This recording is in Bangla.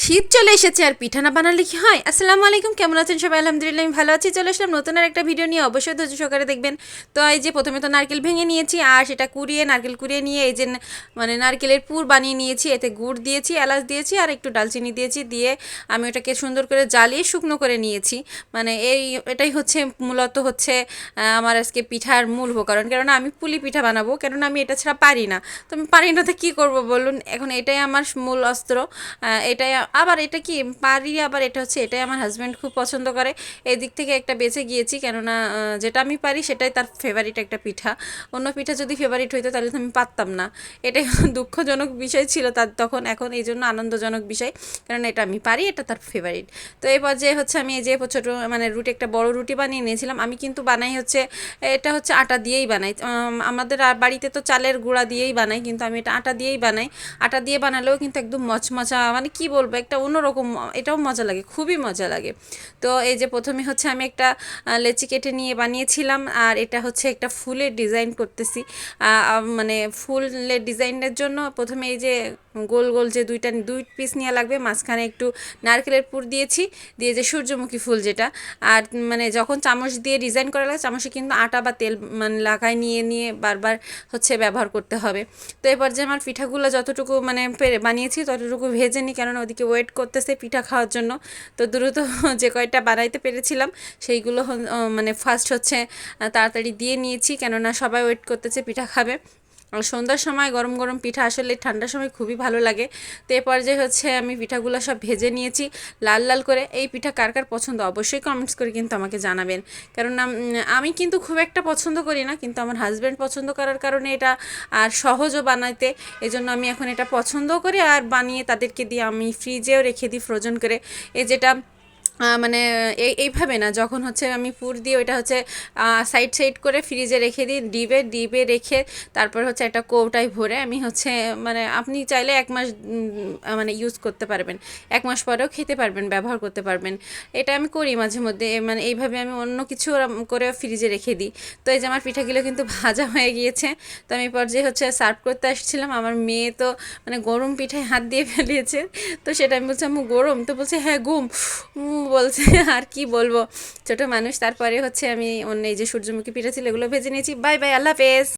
শীত চলে এসেছে আর পিঠা না বানালে কি হয়। আসসালামু আলাইকুম, কেমন আছেন সবাই? আলহামদুলিল্লাহ আমি ভালো আছি। চলে আসলাম নতুন আর একটা ভিডিও নিয়ে, অবশ্যই ধৈর্য সহকারে দেখবেন। তো এই যে প্রথমে তো নারকেল ভেঙে নিয়েছি আর সেটা নারকেল কুড়িয়ে নিয়ে এই যে মানে নারকেলের পুর বানিয়ে নিয়েছি। এতে গুড় দিয়েছি, এলাচ দিয়েছি আর একটু ডালচিনি দিয়েছি, দিয়ে আমি ওটাকে সুন্দর করে জ্বালিয়ে শুকনো করে নিয়েছি। মানে এটাই হচ্ছে মূলত হচ্ছে আমার আজকে পিঠার মূল উপকরণ। কেননা আমি পুলি পিঠা বানাবো, কেননা আমি এটা ছাড়া পারি না। তো আমি পারি না তো কী করবো বলুন। এখন এটাই আমার মূল অস্ত্র। এটাই আবার এটা কি পারি, আবার এটা হচ্ছে এটাই আমার হাজব্যান্ড খুব পছন্দ করে। এই দিক থেকে একটা বেঁচে গিয়েছি, কেননা যেটা আমি পারি সেটাই তার ফেভারিট একটা পিঠা। অন্য পিঠা যদি ফেভারিট হইতো তাহলে তো আমি পারতাম না। এটাই দুঃখজনক বিষয় ছিল তার তখন, এখন এই জন্য আনন্দজনক বিষয়, কারণ এটা আমি পারি, এটা তার ফেভারিট। তো এই পর্যায়ে হচ্ছে আমি এই যে ছোটো মানে রুটি, একটা বড় রুটি বানিয়ে নিয়েছিলাম। আমি কিন্তু বানাই হচ্ছে এটা হচ্ছে আটা দিয়েই বানাই। আমাদের বাড়িতে তো চালের গুঁড়া দিয়েই বানাই, কিন্তু আমি এটা আটা দিয়েই বানাই। আটা দিয়ে বানালেও কিন্তু একদম মচমচা, মানে কি বলবো, একটা অন্যরকম, এটাও মজা লাগে, খুবই মজা লাগে। তো এই যে প্রথমে হচ্ছে আমি একটা লেচি কেটে নিয়ে বানিয়েছিলাম, আর এটা হচ্ছে একটা ফুলের ডিজাইন করতেছি। মানে ফুলের ডিজাইনের জন্য প্রথমে এই যে গোল গোল যে দুই পিস নেওয়া লাগবে, মাঝখানে একটু নারকেলের পুর দিয়েছি, দিয়ে যে সূর্যমুখী ফুল যেটা। আর মানে যখন চামচ দিয়ে ডিজাইন করা লাগে, চামচে কিন্তু আটা বা তেল মানে লাগায় নিয়ে নিয়ে বারবার হচ্ছে ব্যবহার করতে হবে। তো এবার যে আমার পিঠাগুলো যতটুকু মানে বানিয়েছি ততটুকু ভেজে নিই, কেননা ওদিকে ওয়েট করতেছে পিঠা খাওয়ার জন্য। তো দ্রুত যে কয়টা বানাইতে পেরেছিলাম সেইগুলো মানে ফার্স্ট হচ্ছে তাড়াতাড়ি দিয়ে নিয়েছি, কেননা সবাই ওয়েট করতেছে পিঠা খাবে। আর সন্ধ্যার সময় গরম গরম পিঠা আসলে ঠান্ডার সময় খুবই ভালো লাগে। তো এ পর্যায়ে হচ্ছে আমি পিঠাগুলো সব ভেজে নিয়েছি লাল লাল করে। এই পিঠা কার কার পছন্দ অবশ্যই কমেন্টস করে কিন্তু আমাকে জানাবেন, কেননা আমি কিন্তু খুব একটা পছন্দ করি না, কিন্তু আমার হাজব্যান্ড পছন্দ করার কারণে এটা আর সহজও বানাইতে, এজন্য আমি এখন এটা পছন্দও করি আর বানিয়ে তাদেরকে দিয়ে আমি ফ্রিজেও রেখে দিই ফ্রোজেন করে। এই যেটা মানে এইভাবে না, যখন হচ্ছে আমি পুর দিয়ে ওইটা হচ্ছে সাইড সাইড করে ফ্রিজে রেখে দিই, ডিবে রেখে তারপর হচ্ছে একটা কৌটায় ভরে আমি হচ্ছে মানে আপনি চাইলে 1 মাস মানে ইউজ করতে পারবেন, 1 মাস পরেও খেতে পারবেন, ব্যবহার করতে পারবেন। এটা আমি করি মাঝে মধ্যে, মানে এইভাবে আমি অন্য কিছু করে ফ্রিজে রেখে দিই। তো এই যে আমার পিঠাগুলো কিন্তু ভাজা হয়ে গিয়েছে। তো আমি পর্যায়ে হচ্ছে সার্ভ করতে আসছিলাম, আমার মেয়ে তো মানে গরম পিঠায় হাত দিয়ে ফেলিয়েছে। তো সেটা আমি বলছি আম্মু গরম, তো বলছে হ্যাঁ গুম বলছে। আর কি বলবো, ছোট মানুষ। তারপরে হচ্ছে আমি অন্য এই যে সূর্যমুখী পিঠা ছিল এগুলো ভেজে নিয়েছি। বাই বাই, আল্লাহ হাফেজ।